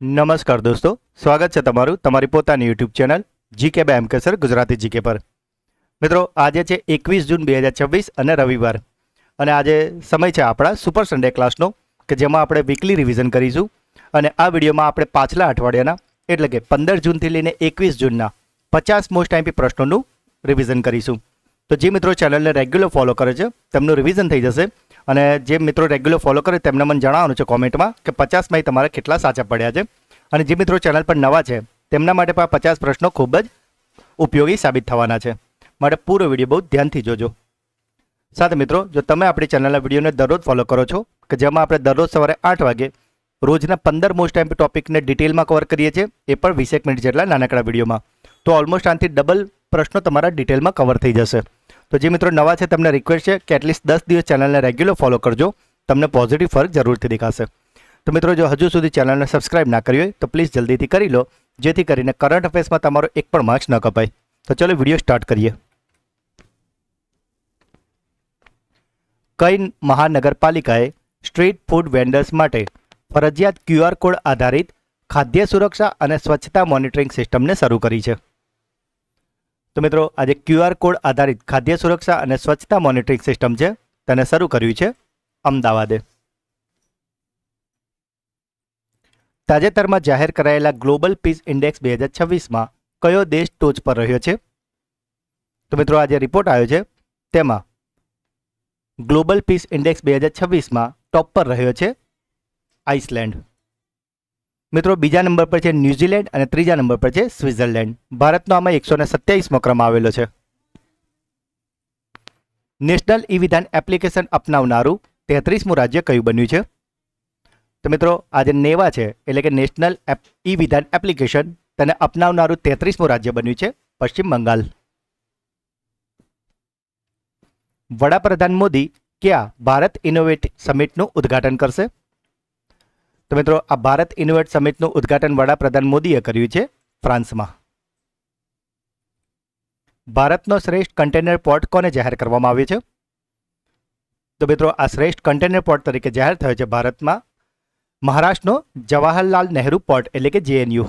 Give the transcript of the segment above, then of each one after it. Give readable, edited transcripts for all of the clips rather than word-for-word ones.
નમસ્કાર દોસ્તો, સ્વાગત છે તમારું તમારી પોતાની યુટ્યુબ ચેનલ જીકે બાય એમકે ગુજરાતી જીકે પર. મિત્રો, આજે છે 21 જૂન 2026 અને રવિવાર, અને આજે સમય છે આપણા સુપર સન્ડે ક્લાસનો કે જેમાં આપણે વીકલી રિવિઝન કરીશું. અને આ વિડીયોમાં આપણે પાછલા અઠવાડિયાના એટલે કે 15 જૂનથી લઈને 21 જૂનના 50 મોસ્ટ આઈએમપી પ્રશ્નોનું રિવિઝન કરીશું. તો જે મિત્રો ચેનલને રેગ્યુલર ફોલો કરે છે તેમનું રિવિઝન થઈ જશે. અને જે મિત્રો રેગ્યુલર ફોલો કરે તેમને મને જણાવવાનું છે કોમેન્ટમાં કે 50માંથી તમારે કેટલા સાચા પડ્યા છે. અને જે મિત્રો ચેનલ પર નવા છે તેમના માટે પણ આ 50 પ્રશ્નો ખૂબ જ ઉપયોગી સાબિત થવાના છે, માટે પૂરો વિડીયો બહુ ધ્યાનથી જોજો. સાથે મિત્રો, જો તમે આપણી ચેનલના વિડીયોને દરરોજ ફોલો કરો છો કે જેમાં આપણે દરરોજ સવારે 8 વાગે રોજના 15 મોસ્ટ આઈએમપી ટોપિકને ડિટેલમાં કવર કરીએ છીએ, એ પણ 20 મિનિટ જેટલા નાનકડા વિડીયોમાં, તો ઓલમોસ્ટ આનાથી ડબલ પ્રશ્નો તમારા ડિટેલમાં કવર થઈ જશે. તો જે મિત્રો નવા છે તેમને રિક્વેસ્ટ છે કે એટલીસ્ટ 10 દિવસ ચેનલને રેગ્યુલર ફોલો કરજો, તમને પોઝિટિવ ફરક જરૂરથી દેખાશે. તો મિત્રો, જો હજુ સુધી ચેનલને સબસ્ક્રાઇબ ના કરી હોય તો પ્લીઝ જલ્દીથી કરી લો, જેથી કરીને કરંટ અફેર્સમાં તમારો એક પણ માર્ક્સ ન કપાય. તો ચલો વિડીયો સ્ટાર્ટ કરીએ. કઈ મહાનગરપાલિકાએ સ્ટ્રીટ ફૂડ વેન્ડર્સ માટે ફરજિયાત QR કોડ આધારિત ખાદ્ય સુરક્ષા અને સ્વચ્છતા મોનિટરિંગ સિસ્ટમને શરૂ કરી છે? તો મિત્રો, આજે QR કોડ આધારિત ખાદ્ય સુરક્ષા અને સ્વચ્છતા મોનિટરિંગ સિસ્ટમ છે તેને શરૂ કર્યું છે અમદાવાદે. તાજેતરમાં જાહેર કરાયેલા ગ્લોબલ પીસ ઇન્ડેક્સ 2026માં કયો દેશ ટોચ પર રહ્યો છે? તો મિત્રો, આજે રિપોર્ટ આવ્યો છે તેમાં ગ્લોબલ પીસ ઇન્ડેક્સ 2026માં ટોપ પર રહ્યો છે આઇસલેન્ડ. મિત્રો, બીજા નંબર પર છે ન્યૂઝીલેન્ડ અને ત્રીજા નંબર પર છે સ્વિટ્ઝરલેન્ડ. ભારતનો આમાં 127મો ક્રમ આવેલો છે. નેશનલ ઈ વિધાન એપ્લિકેશન અપનાવનારું 33મું રાજ્ય કયું બન્યું છે? તો મિત્રો, આજે નેવા છે એટલે કે નેશનલ ઈ વિધાન એપ્લિકેશન તેને અપનાવનારું 33મું રાજ્ય બન્યું છે પશ્ચિમ બંગાળ. વડાપ્રધાન મોદી ક્યાં ભારત ઇનોવેટ સમિટનું ઉદ્ઘાટન કરશે? તો મિત્રો, આ ભારત ઇનોવેટ સમિટનું ઉદ્ઘાટન વડાપ્રધાન મોદીએ કર્યું છે ફ્રાન્સમાં. ભારતનો શ્રેષ્ઠ કન્ટેનર પોર્ટ કોને જાહેર કરવામાં આવ્યો છે? તો મિત્રો, આ શ્રેષ્ઠ કન્ટેનર પોર્ટ તરીકે જાહેર થયો છે ભારતમાં મહારાષ્ટ્રનો જવાહરલાલ નહેરુ પોર્ટ એટલે કે JNU.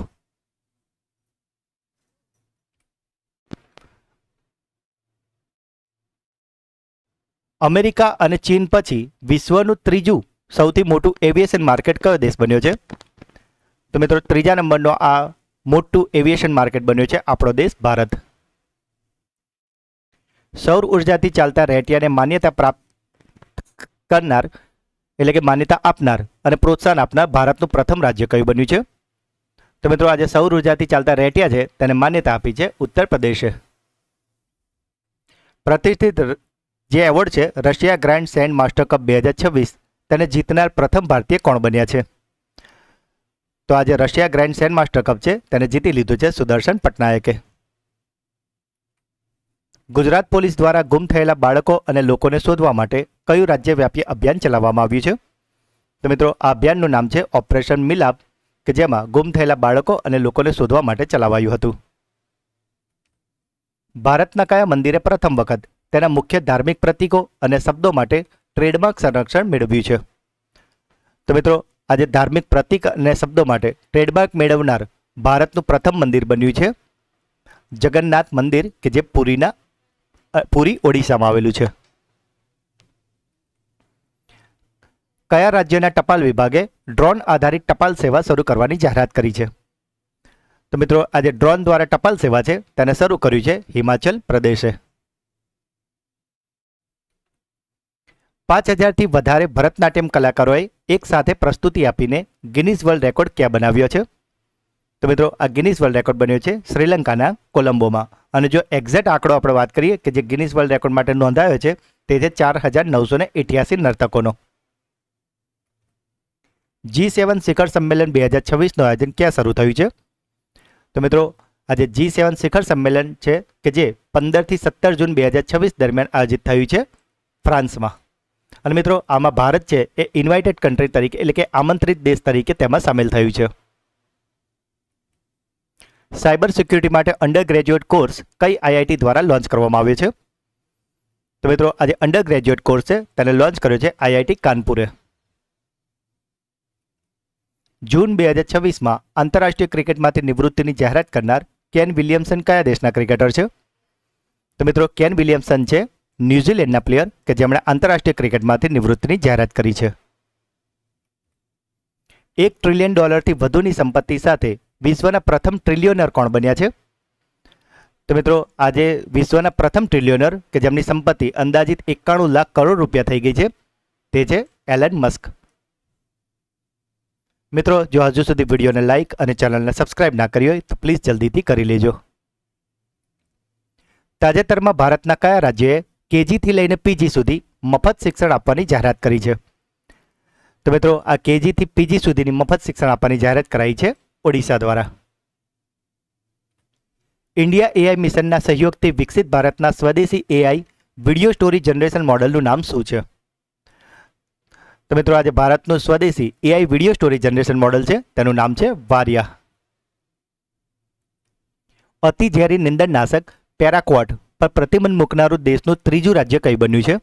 અમેરિકા અને ચીન પછી વિશ્વનું ત્રીજું સૌથી મોટું એવિએશન માર્કેટ કયો દેશ બન્યો છે? તો મિત્રો, ત્રીજા નંબરનો આ મોટું એવિએશન માર્કેટ બન્યો છે આપણો દેશ ભારત. સૌર ઉર્જાથી ચાલતા રેટિયાને માન્યતા પ્રાપ્ત કરનાર એટલે કે માન્યતા આપનાર અને પ્રોત્સાહન આપનાર ભારતનું પ્રથમ રાજ્ય કયું બન્યું છે? તો મિત્રો, આજે સૌર ઉર્જાથી ચાલતા રેટિયા છે તેને માન્યતા આપી છે ઉત્તર પ્રદેશે. પ્રતિષ્ઠિત જે એવોર્ડ છે Russia grand send master cup 2026 તેને જીતનાર પ્રથમ ભારતીય કોણ બન્યા છે? તો આજે Russia grand send master cup છે તેને જીતી લીધું છે સુદર્શન પટનાયકે. ગુજરાત પોલીસ દ્વારા ગુમ થયેલા બાળકો અને લોકોને શોધવા માટે કયું રાજ્યવ્યાપી અભિયાન ચલાવવામાં આવ્યું છે? તો મિત્રો, આ અભિયાનનું નામ છે ઓપરેશન મિલાપ, કે જેમાં ગુમ થયેલા બાળકો અને લોકોને શોધવા માટે ચલાવાયું હતું. ભારતના કયા મંદિરે પ્રથમ વખત તેના મુખ્ય ધાર્મિક પ્રતીકો અને શબ્દો માટે ટ્રેડમાર્ક સંરક્ષણ મેળવ્યું છે? તો મિત્રો, આજે ધાર્મિક પ્રતીક અને શબ્દો માટે ટ્રેડમાર્ક મેળવનાર ભારતનું પ્રથમ મંદિર બન્યું છે જગન્નાથ મંદિર, કે જે પુરી ઓડિશામાં આવેલું છે. કયા રાજ્યના ટપાલ વિભાગે ડ્રોન આધારિત ટપાલ સેવા શરૂ કરવાની જાહેરાત કરી છે? તો મિત્રો, આજે ડ્રોન દ્વારા ટપાલ સેવા છે તેને શરૂ કર્યું છે હિમાચલ પ્રદેશે. 5000થી વધારે ભરતનાટ્યમ કલાકારોએ એક સાથે પ્રસ્તુતિ આપીને ગિનીઝ વર્લ્ડ રેકોર્ડ ક્યાં બનાવ્યો છે? તો મિત્રો, આ ગિનીઝ વર્લ્ડ રેકોર્ડ બન્યો છે શ્રીલંકાના કોલંબોમાં. અને જો એક્ઝેક્ટ આંકડો આપણે વાત કરીએ કે જે ગિનીઝ વર્લ્ડ રેકોર્ડ માટે નોંધાયો છે તે છે 4988 નર્તકોનો. G7 શિખર સંમેલન 2026નું આયોજન ક્યાં શરૂ થયું છે? તો મિત્રો, આજે G7 શિખર સંમેલન છે કે જે 15થી 17 જૂન 2026 દરમિયાન આયોજિત થયું છે ફ્રાન્સમાં. અને મિત્રો, આમાં ભારત છે એ ઇન્વાઇટેડ કન્ટ્રી તરીકે એટલે કે આમંત્રિત દેશ તરીકે તેમાં સામેલ થયું છે. સાયબર સિક્યુરિટી માટે અંડર ગ્રેજ્યુએટ કોર્સ કઈ IIT દ્વારા લોન્ચ કરવામાં આવ્યો છે? તો મિત્રો, આજે અંડર ગ્રેજ્યુએટ કોર્સ છે તેને લોન્ચ કર્યો છે IIT કાનપુરે. જૂન 2026માં આંતરરાષ્ટ્રીય ક્રિકેટમાંથી નિવૃત્તિની જાહેરાત કરનાર કેન વિલિયમસન કયા દેશના ક્રિકેટર છે? તો મિત્રો કેન વિલિયમસન છે ન્યૂઝીલેન્ડના પ્લેયર કે જેમણે આંતરરાષ્ટ્રીય ક્રિકેટમાંથી નિવૃત્તિની જાહેરાત કરી છે. $1 ટ્રિલિયન વધુની સંપત્તિ સાથે વિશ્વના પ્રથમ ટ્રિલિયોનર કોણ બન્યા છે? તો મિત્રો આજે વિશ્વના પ્રથમ ટ્રિલિયોનર કે જેમની સંપત્તિ અંદાજિત 91 લાખ કરોડ રૂપિયા થઈ ગઈ છે તે છે એલન મસ્ક. મિત્રો જો હજુ સુધી વિડીયોને લાઇક અને ચેનલને સબસ્ક્રાઇબ ના કરી હોય તો પ્લીઝ જલ્દીથી કરી લેજો. તાજેતરમાં ભારતના કયા રાજ્યએ કેજીથી લઈને પીજી સુધી મફત શિક્ષણ આપવાની જાહેરાત કરી છે? તો મિત્રો આ કેજીથી પીજી સુધીની મફત શિક્ષણ આપવાની જાહેરાત કરાઈ છે ઓડિશા દ્વારા. ઇન્ડિયા એઆઈ મિશનના સહયોગથી વિકસિત ભારતના સ્વદેશી એઆઈ વિડિયો સ્ટોરી જનરેશન મોડલનું નામ શું છે? તો મિત્રો આજે ભારતનું સ્વદેશી AI video story generation model છે તેનું નામ છે વારિયા. અતિ ઝેરી નિંદણનાશક પેરાક્વોટ પર પ્રતિબંધ મૂકનારું દેશનું ત્રીજું રાજ્ય કઈ બન્યું છે?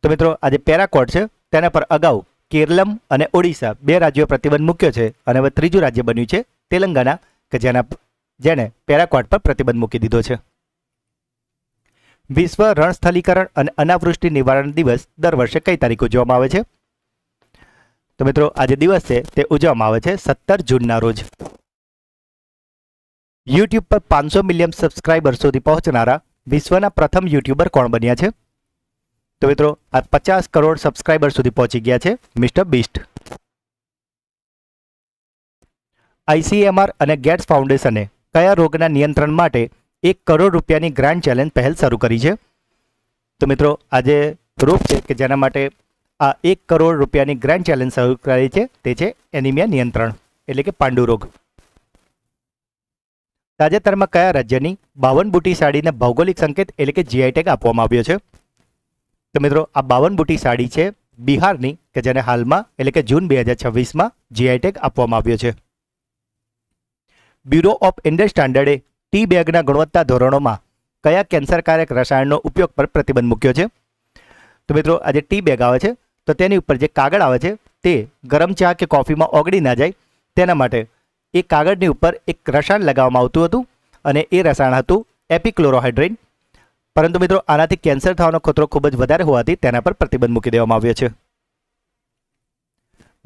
તો મિત્રો આજે પેરાક્વોટ છે તેના પર અગાઉ કેરલમ અને ઓડિશા બે રાજ્યોએ પ્રતિબંધ મૂક્યો છે અને હવે ત્રીજું રાજ્ય બન્યું છે તેલંગાણા કે જેણે પેરાક્વોટ પર પ્રતિબંધ મૂકી દીધો છે. વિશ્વ રણસ્થલીકરણ અને અનાવૃષ્ટિ નિવારણ દિવસ દર વર્ષે કઈ તારીખ ઉજવવામાં આવે છે? તો મિત્રો આજે દિવસ છે તે ઉજવવામાં આવે છે 17 જૂનના રોજ. યુટ્યુબ પર 500 મિલિયન સબસ્ક્રાઇબર સુધી પહોંચનારા વિશ્વના પ્રથમ યુટ્યુબર કોણ બન્યા છે? તો મિત્રો આ 50 કરોડ સબસ્ક્રાઇબર સુધી પહોંચી ગયા છે મિસ્ટર બીસ્ટ. ICMR અને ગેટ્સ ફાઉન્ડેશને કયા રોગના નિયંત્રણ માટે 1 કરોડ રૂપિયાની ગ્રાન્ટ ચેલેન્જ પહેલ શરૂ કરી છે? તો મિત્રો આજે રોગ છે કે જેના માટે આ 1 કરોડ રૂપિયાની ગ્રાન્ટ ચેલેન્જ શરૂ કરી છે તે છે એનિમિયા નિયંત્રણ એટલે કે પાંડુ રોગ. તાજેતરમાં કયા રાજ્યની 52 બુટી સાડીને ભૌગોલિક સંકેત એટલે કે GI ટેગ આપવામાં આવ્યો છે? તો મિત્રો આ 52 બુટી સાડી છે બિહારની કે જેને હાલમાં એટલે કે જૂન 2026માં GI ટેગ આપવામાં આવ્યો છે. બ્યુરો ઓફ ઇન્ડિયન સ્ટાન્ડર્ડે ટી બેગના ગુણવત્તા ધોરણોમાં કયા કેન્સરકારક રસાયણનો ઉપયોગ પર પ્રતિબંધ મૂક્યો છે? તો મિત્રો આજે ટી બેગ આવે છે તો તેની ઉપર જે કાગળ આવે છે તે ગરમ ચા કે કોફીમાં ઓગળી ના જાય તેના માટે એ કાગળની ઉપર એક રસાયણ લગાવવામાં આવતું હતું અને એ રસાયણ હતું એપિક્લોરોહાઇડ્રેટ. પરંતુ મિત્રો આનાથી કેન્સર થવાનો ખતરો ખૂબ જ વધારે હોવાથી તેના પર પ્રતિબંધ મૂકી દેવામાં આવ્યો છે.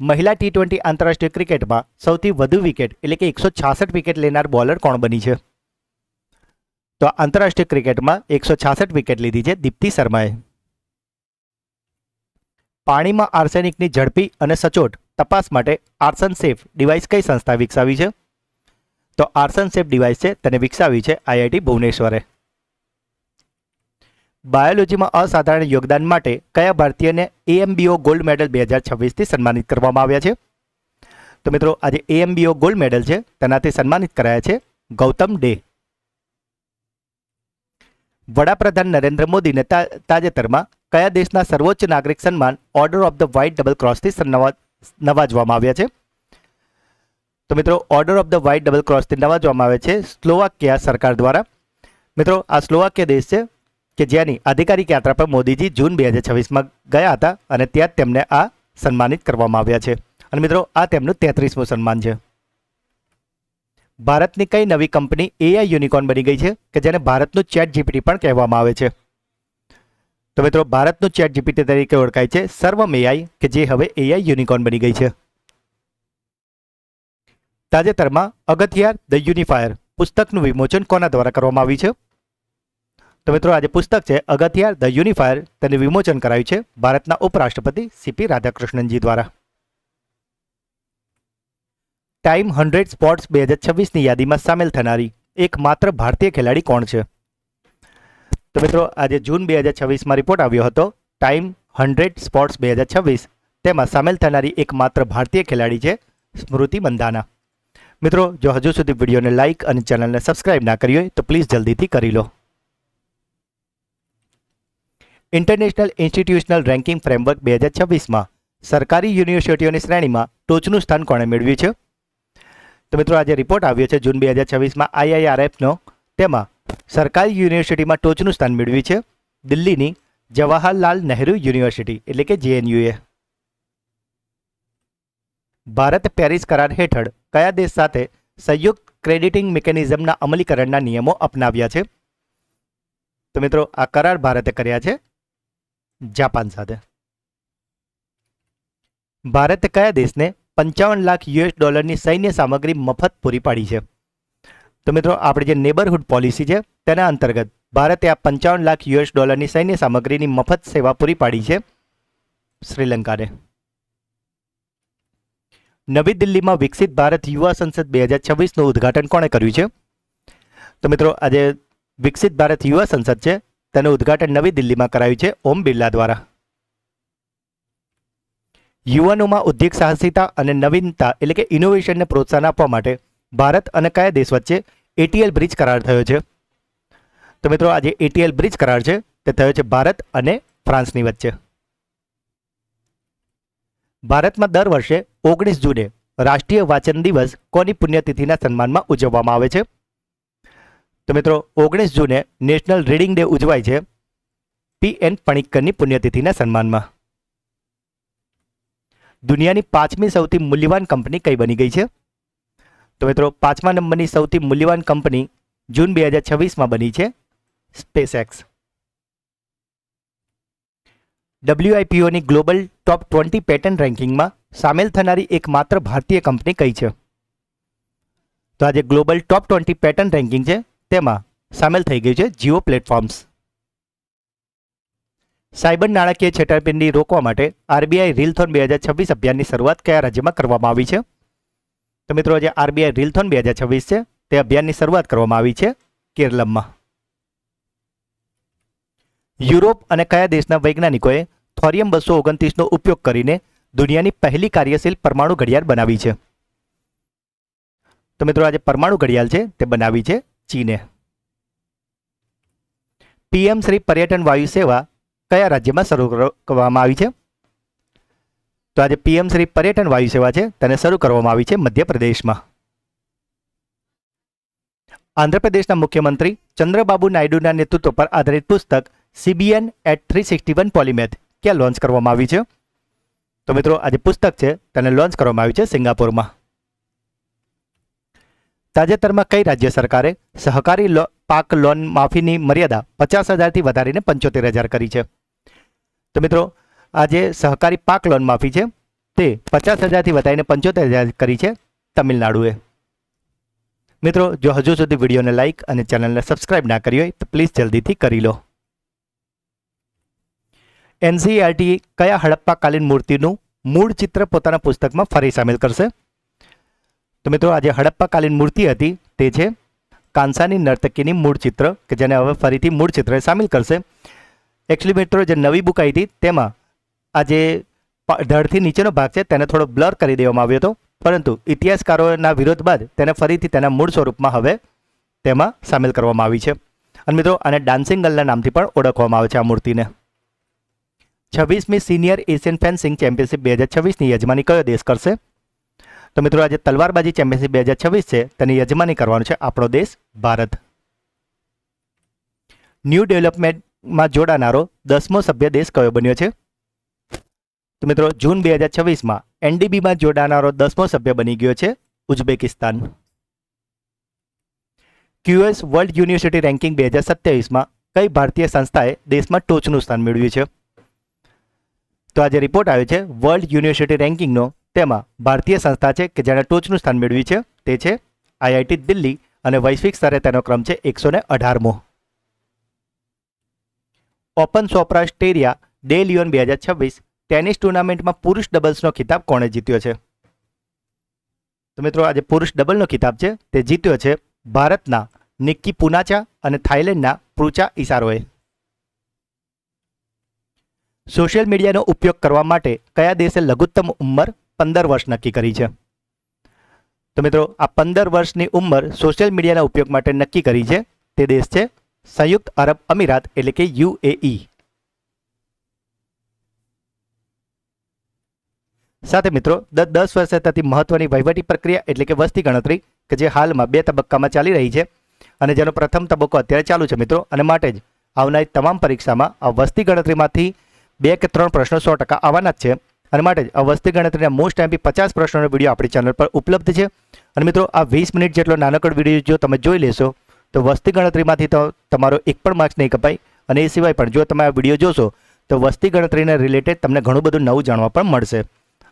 મહિલા T20 આંતરરાષ્ટ્રીય ક્રિકેટમાં સૌથી વધુ વિકેટ એટલે કે 166 વિકેટ લેનાર બોલર કોણ બની છે? તો આંતરરાષ્ટ્રીય ક્રિકેટમાં 166 વિકેટ લીધી છે દીપ્તિ શર્માએ. પાણીમાં આર્સેનિકની ઝડપી અને સચોટ તપાસ માટે આર્સન સેફ ડિવાઇસ કઈ સંસ્થા વિકસાવી છે? તો આર્સન સેફ ડિવાઇસ છે તેને વિકસાવી છે IIT ભુવનેશ્વરે. બાયોલોજીમાં અસાધારણ યોગદાન માટે કયા ભારતીયને AMBO ગોલ્ડ મેડલ 2026થી સન્માનિત કરવામાં આવ્યા છે? તો મિત્રો આજે AMBO ગોલ્ડ મેડલ છે તેનાથી સન્માનિત કરાયા છે ગૌતમ ડે. વડાપ્રધાન નરેન્દ્ર મોદીને તાજેતરમાં કયા દેશના સર્વોચ્ચ નાગરિક સન્માન order of the white double ક્રોસથી નવાજવામાં આવ્યા છે? તો મિત્રો order of the white double ક્રોસથી નવાજવામાં આવે છે સ્લોવાકિયા સરકાર દ્વારા. મિત્રો આ સ્લોવાકિયા દેશ છે કે જેની આધિકારિક યાત્રા પર મોદીજી જૂન 2026માં ગયા હતા અને ત્યાં જ તેમને આ સન્માનિત કરવામાં આવ્યા છે અને મિત્રો આ તેમનું 33મું સન્માન છે. ભારતની કઈ નવી કંપની AI યુનિકોર્ન બની ગઈ છે કે જેને ભારતનું ChatGPT પણ કહેવામાં આવે છે? તો મિત્રો ભારતનું ChatGPT તરીકે ઓળખાય છે સર્વમ AI કે જે હવે AI યુનિકોર્ન બની ગઈ છે. તાજેતરમાં અગત્યાર ધ યુનિફાયર પુસ્તકનું વિમોચન કોના દ્વારા કરવામાં આવ્યું છે? તો મિત્રો આજે પુસ્તક છે અગત્યાર ધ યુનિફાયર તેનું વિમોચન કરાયું છે ભારતના ઉપરાષ્ટ્રપતિ CP રાધાકૃષ્ણનજી દ્વારા. ટાઈમ 100 સ્પોર્ટ્સ 2026ની યાદીમાં સામેલ થનારી એકમાત્ર ભારતીય ખેલાડી કોણ છે? તો મિત્રો આજે જૂન 2026માં રિપોર્ટ આવ્યો હતો ટાઈમ 100 સ્પોર્ટ્સ 2026 તેમાં સામેલ થનારી એકમાત્ર ભારતીય ખેલાડી છે સ્મૃતિ મંધાના. મિત્રો જો હજુ સુધી વિડીયોને લાઇક અને ચેનલને સબસ્ક્રાઇબ ના કરી હોય તો પ્લીઝ જલ્દીથી કરી લો. ઇન્ટરનેશનલ ઇન્સ્ટિટ્યુશનલ રેન્કિંગ ફ્રેમવર્ક 2026માં સરકારી યુનિવર્સિટીઓની શ્રેણીમાં ટોચનું સ્થાન કોણે મેળવ્યું છે? તો મિત્રો આજે રિપોર્ટ આવ્યો છે જૂન 2026માં IIRFનો તેમાં સરકારી યુનિવર્સિટીમાં ટોચનું સ્થાન મેળવ્યું છે દિલ્હીની જવાહરલાલ નહેરુ યુનિવર્સિટી એટલે કે JNUએ. ભારત પેરિસ કરાર હેઠળ કયા દેશ સાથે સંયુક્ત ક્રેડિટિંગ મિકેનિઝમના અમલીકરણના નિયમો અપનાવ્યા છે? તો મિત્રો આ કરાર ભારતે કર્યા છે જાપાન સાથે. ભારતે કયા દેશને 55 લાખ US$ સૈન્ય સામગ્રી મફત પૂરી પાડી છે? તો મિત્રો આપણે જે નેબરહુડ પોલિસી છે તેના અંતર્ગત ભારતે આ 55 લાખ US$ સૈન્ય સામગ્રીની મફત સેવા પૂરી પાડી છે શ્રીલંકાને. નવી દિલ્હીમાં વિકસિત ભારત યુવા સંસદ 2026નું ઉદ્ઘાટન કોણે કર્યું છે? તો મિત્રો આજે વિકસિત ભારત યુવા સંસદ છે તેનું ઉદ્ઘાટન નવી દિલ્હીમાં કરાયું છે ઓમ બિરલા દ્વારા. યુવાનોમાં ઉદ્યોગ સાહસિકતા અને નવીનતા એટલે કે ઇનોવેશનને પ્રોત્સાહન આપવા માટે ભારત અને કયા દેશ વચ્ચે ATL બ્રિજ કરાર થયો છે? તો મિત્રો આજે ATL બ્રિજ કરાર છે તે થયો છે ભારત અને ફ્રાન્સની વચ્ચે. ભારતમાં દર વર્ષે 19 જૂને રાષ્ટ્રીય વાંચન દિવસ કોની પુણ્યતિથિના સન્માનમાં ઉજવવામાં આવે છે? તો મિત્રો 19 જૂને નેશનલ રીડિંગ ડે ઉજવાય છે PN પણિક્કરની પુણ્યતિથિના સન્માનમાં. દુનિયાની 5મી સૌથી મૂલ્યવાન કંપની કઈ બની ગઈ છે? તો મિત્રો 5મા નંબરની સૌથી મૂલ્યવાન કંપની જૂન 2026માં બની છે SpaceX. WIPOની ગ્લોબલ ટોપ 20 પેટન્ટ રેન્કિંગમાં સામેલ થનારી એકમાત્ર ભારતીય કંપની કઈ છે? તો આજે ગ્લોબલ ટોપ 20 પેટન્ટ રેન્કિંગ છે તેમાં સામેલ થઈ ગયું છે જીઓ પ્લેટફોર્મ્સ. સાયબર નાણાકીય છેતરપિંડી રોકવા માટે RBI રીલથોન 2026 અભિયાનની શરૂઆત કયા રાજ્યમાં કરવામાં આવી છે? તો મિત્રો જે RBI રીલથોન 2026 છે તે અભિયાનની શરૂઆત કરવામાં આવી છે કેરળમાં. યુરોપ અને કયા દેશના વૈજ્ઞાનિકોએ થોરિયમ 229નો ઉપયોગ કરીને દુનિયાની પહેલી કાર્યશીલ પરમાણુ ઘડિયાળ બનાવી છે? તો મિત્રો આજે પરમાણુ ઘડિયાળ છે તે બનાવી છે ચીને. PM શ્રી પર્યટન વાયુ સેવા કયા રાજ્યમાં શરૂ કરવામાં આવી છે? તો આજે PM શ્રી પર્યટન વાયુ સેવા છે તેને શરૂ કરવામાં આવી છે મધ્યપ્રદેશમાં. આંધ્રપ્રદેશના મુખ્યમંત્રી ચંદ્રબાબુ નાયડુના નેતૃત્વ પર આધારિત પુસ્તક CBN at 361 પોલીમેથ ક્યાં લોન્ચ કરવામાં આવી છે? તો મિત્રો આજે પુસ્તક છે તેને લોન્ચ કરવામાં આવ્યું છે સિંગાપોરમાં. તાજેતરમાં કઈ રાજ્ય સરકારે સહકારી પાક લોન માફીની મર્યાદા 50,000થી વધારીને 75,000 કરી છે? તો મિત્રો આજે સહકારી પાક લોન માફી છે તે 50,000થી વધારીને 75,000 કરી છે તમિલનાડુએ. મિત્રો જો હજુ સુધી વિડીયોને લાઇક અને ચેનલને સબસ્ક્રાઇબ ના કરી હોય તો પ્લીઝ જલ્દીથી કરી લો. NCERT કયા હડપ્પાકાલીન મૂર્તિનું મૂળ ચિત્ર પોતાના પુસ્તકમાં ફરી સામેલ કરશે? તો મિત્રો આજે હડપ્પાકાલીન મૂર્તિ હતી તે છે કાંસાની નર્તકીની મૂળ ચિત્ર કે જેને હવે ફરીથી મૂળ ચિત્ર સામેલ કરશે. એકચ્યુઅલી મિત્રો જે નવી બુક આવી હતી તેમાં આ જે ધડથી નીચેનો ભાગ છે તેને થોડો બ્લર કરી દેવામાં આવ્યો હતો, પરંતુ ઇતિહાસકારોના વિરોધ બાદ તેને ફરીથી તેના મૂળ સ્વરૂપમાં હવે તેમાં સામેલ કરવામાં આવી છે. અને મિત્રો આને ડાન્સિંગ ગર્લના નામથી પણ ઓળખવામાં આવે છે આ મૂર્તિને. 26મી સિનિયર એશિયન ફેન્સિંગ ચેમ્પિયનશિપ 2026ની યજમાની કયો દેશ કરશે? તો મિત્રો આજે તલવારબાજી ચેમ્પિયનશિપ 2026 છે તેની યજમાની કરવાનો છે આપણો દેશ ભારત. ન્યૂ ડેવલપમેન્ટમાં જોડાનારો 10મો સભ્ય દેશ કયો બન્યો છે? તો મિત્રો જૂન 2026માં NDBમાં જોડાનારો 10મો સભ્ય બની ગયો છે Uzbekistan. QS world university ranking 2027માં કઈ ભારતીય સંસ્થાએ દેશમાં ટોચનું સ્થાન મેળવ્યું છે? તો આજે રિપોર્ટ આવ્યો છે વર્લ્ડ યુનિવર્સિટી રેન્કિંગનો, તેમાં ભારતીય સંસ્થા છે કે જેણે ટોચનું સ્થાન મેળવ્યું છે તે છે IIT દિલ્હી અને વૈશ્વિક સ્તરે તેનો ક્રમ છે 118મો. ઓપન સોપ્રા સ્ટેરિયા ડે લિયોન 2026 ટેનિસ ટુર્નામેન્ટમાં પુરુષ ડબલ્સનો ખિતાબ કોણે જીત્યો છે? તો મિત્રો આજે પુરુષ ડબલનો ખિતાબ છે તે જીત્યો છે ભારતના નિક્કી પુનાચા અને થાઇલેન્ડના પ્રુચા ઇસારોએ. સોશિયલ મીડિયાનો ઉપયોગ કરવા માટે કયા દેશે લઘુત્તમ ઉંમર 15 વર્ષ નક્કી કરી છે? તો મિત્રો આ 15 વર્ષની ઉંમર સોશિયલ મીડિયાના ઉપયોગ માટે નક્કી કરી છે તે દેશ છે સંયુક્ત અરબ અમીરાત એટલે કે UAE. સાથે મિત્રો 10 વર્ષે થતી મહત્વની વહીવટી પ્રક્રિયા એટલે કે વસ્તી ગણતરી કે જે હાલમાં 2 તબક્કામાં ચાલી રહી છે અને જેનો પ્રથમ તબક્કો અત્યારે ચાલુ છે મિત્રો, અને માટે જ આવનારી તમામ પરીક્ષામાં આ વસ્તી ગણતરીમાંથી 2 કે 3 પ્રશ્નો 100% આવવાના જ છે. અને માટે જ આ વસ્તી ગણતરીના મોસ્ટ એમપી 50 પ્રશ્નોનો વિડીયો આપણી ચેનલ પર ઉપલબ્ધ છે. અને મિત્રો આ 20 મિનિટ જેટલો નાનકડો વિડીયો જો તમે જોઈ લેશો તો વસ્તી ગણતરીમાંથી તો તમારો એક પણ માર્ક્સ નહીં કપાય. અને એ સિવાય પણ જો તમે આ વિડીયો જોશો તો વસ્તી ગણતરીને રિલેટેડ તમને ઘણું બધું નવું જાણવા પણ મળશે.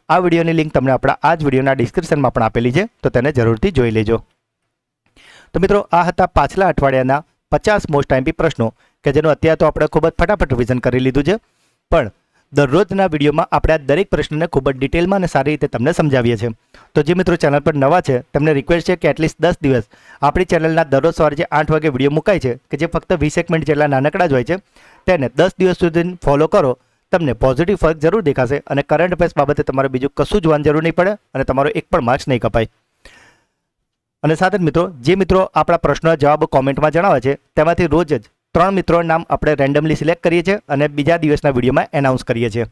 આ વિડીયોની લિંક તમને આપણા આ જ વિડીયોના ડિસ્ક્રિપ્શનમાં પણ આપેલી છે, તો તેને જરૂરથી જોઈ લેજો. તો મિત્રો આ હતા પાછલા અઠવાડિયાના 50 મોસ્ટ એમપી પ્રશ્નો કે જેનું અત્યારે તો આપણે ખૂબ જ ફટાફટ રિવિઝન કરી લીધું છે. પણ દરરોજના વિડીયોમાં આપણે આ દરેક પ્રશ્નને ખૂબ જ ડિટેલમાં અને સારી રીતે તમને સમજાવીએ છીએ. તો જે મિત્રો ચેનલ પર નવા છે તેમને રિક્વેસ્ટ છે કે એટલીસ્ટ 10 દિવસ આપણી ચેનલના દરરોજ સવારે જે 8 વાગે વિડીયો મુકાય છે કે જે ફક્ત 20 મિનિટ જેટલા નાનકડા જ હોય છે તેને 10 દિવસ સુધી ફોલો કરો. તમને પોઝિટિવ ફરક જરૂર દેખાશે અને કરંટ અફેર્સ બાબતે તમારે બીજું કશું જોવાની જરૂર નહીં પડે અને તમારો એક પણ માર્ક્સ નહીં કપાય. અને સાથે જ મિત્રો જે મિત્રો આપણા પ્રશ્નોના જવાબ કોમેન્ટમાં જણાવે છે તેમાંથી રોજ જ 3 મિત્રોના નામ આપણે રેન્ડમલી સિલેક્ટ કરીએ છીએ અને બીજા દિવસના વિડીયોમાં એનાઉન્સ કરીએ છીએ.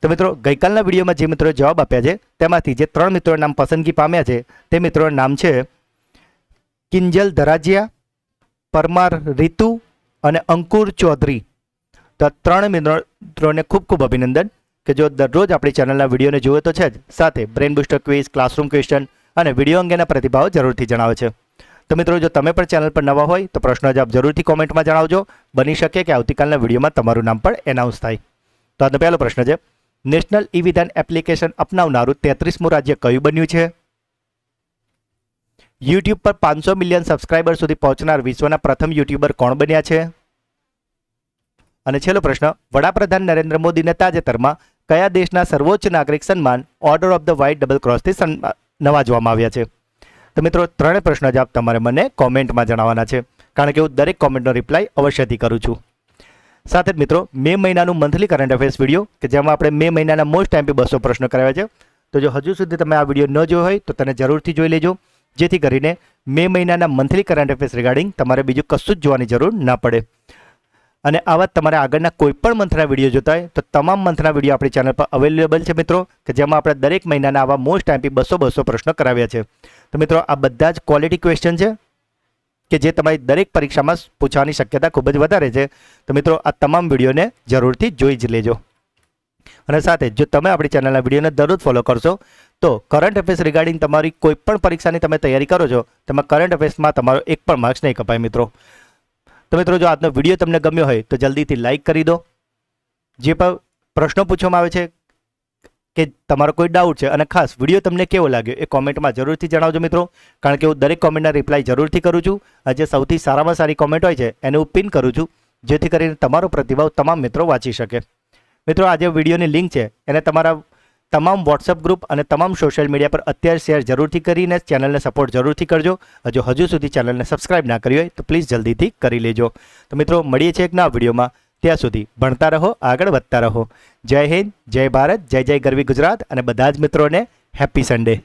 તો મિત્રો ગઈકાલના વિડીયોમાં જે મિત્રોએ જવાબ આપ્યા છે તેમાંથી જે 3 મિત્રોના નામ પસંદગી પામ્યા છે તે મિત્રોના નામ છે કિંજલ ધરાજીયા, પરમાર રીતુ અને અંકુર ચૌધરી. તો 3 મિત્રોને ખૂબ ખૂબ અભિનંદન કે જો દરરોજ આપણી ચેનલના વિડીયોને જુએ તો છે જ, સાથે brain booster quiz, classroom question અને વિડીયો અંગેના પ્રતિભાવો જરૂરથી જણાવે છે. તો મિત્રો જો તમે પણ ચેનલ પર નવા હોય તો પ્રશ્નો જવાબ જરૂરથી કોમેન્ટમાં જણાવજો. બની શકે કે આવતીકાલના વિડીયોમાં તમારું નામ પણ એનાઉન્સ થાય. તો આજનો પહેલો પ્રશ્ન છે, નેશનલ ઈ વિધાન એપ્લિકેશન અપનાવનારું 33મું રાજ્ય કયું બન્યું છે? યુટ્યુબ પર 500 મિલિયન સબસ્ક્રાઇબર સુધી પહોંચનાર વિશ્વના પ્રથમ યુટ્યુબર કોણ બન્યા છે? અને છેલ્લો પ્રશ્ન, વડાપ્રધાન નરેન્દ્ર મોદીને તાજેતરમાં કયા દેશના સર્વોચ્ચ નાગરિક સન્માન order of the white double ક્રોસથી નવાજવામાં આવ્યા છે? તો મિત્રો 3 પ્રશ્નો જવાબ તમારે મને કોમેન્ટમાં જણાવવાના છે, કારણ કે હું દરેક કોમેન્ટનો રિપ્લાય અવશ્યથી કરું છું. સાથે જ મિત્રો મે મહિનાનું મંથલી કરંટ અફેર્સ વિડીયો કે જેમાં આપણે મે મહિનાના મોસ્ટ એમપી 200 પ્રશ્નો કરાવ્યા છે. તો જો હજુ સુધી તમે આ વિડીયો ન જોયો હોય તો તેને જરૂરથી જોઈ લેજો, જેથી કરીને મે મહિનાના મંથલી કરંટ અફેર્સ રિગાર્ડિંગ તમારે બીજું કશું જ જોવાની જરૂર ના પડે. અને આવા તમારે આગળના કોઈ પણ મંથના વિડીયો જોતા હોય તો તમામ મંથના વિડીયો આપણી ચેનલ પર અવેલેબલ છે મિત્રો, કે જેમાં આપણે દરેક મહિનાના આવા મોસ્ટ એમપી 200 પ્રશ્નો કરાવ્યા છે. તો મિત્રો આ બધા જ ક્વોલિટી ક્વેશ્ચન છે કે જે તમારી દરેક પરીક્ષામાં પૂછવાની શક્યતા ખૂબ જ વધારે છે. તો મિત્રો આ તમામ વિડીયોને જરૂરથી જોઈ જ લેજો. અને સાથે જો તમે આપણી ચેનલના વિડીયોને દરરોજ ફોલો કરશો તો કરંટ અફેર્સ રિગાર્ડિંગ તમારી કોઈ પણ પરીક્ષાની તમે તૈયારી કરો છો તેમાં કરંટ અફેર્સમાં તમારો એક પણ માર્ક્સ નહીં કપાય મિત્રો. તો મિત્રો જો આજનો વિડીયો તમને ગમ્યો હોય તો જલ્દીથી લાઇક કરી દો. જે પણ પ્રશ્નો પૂછવામાં આવે છે કે તમારો કોઈ ડાઉટ છે અને ખાસ વિડીયો તમને કેવો લાગ્યો એ કોમેન્ટમાં જરૂરથી જણાવજો મિત્રો, કારણ કે હું દરેક કોમેન્ટના રિપ્લાય જરૂરથી કરું છું. અને જે સૌથી સારામાં સારી કોમેન્ટ હોય છે એને હું પિન કરું છું, જેથી કરીને તમારો પ્રતિભાવ તમામ મિત્રો વાંચી શકે. મિત્રો આ જે વિડીયોની લિંક છે એને તમારા તમામ વોટ્સઅપ ગ્રુપ અને તમામ સોશિયલ મીડિયા પર અત્યારે શેર જરૂરથી કરીને ચેનલને સપોર્ટ જરૂરથી કરજો. હજુ સુધી ચેનલને સબસ્ક્રાઇબ ના કરી હોય તો પ્લીઝ જલ્દીથી કરી લેજો. તો મિત્રો મળીએ છીએ એક નવા વિડીયોમાં. ત્યાં સુધી ભણતા રહો, આગળ વધતા રહો. જય હિન્દ, જય ભારત, જય જય ગરવી ગુજરાત અને બધા જ મિત્રોને હેપી સન્ડે.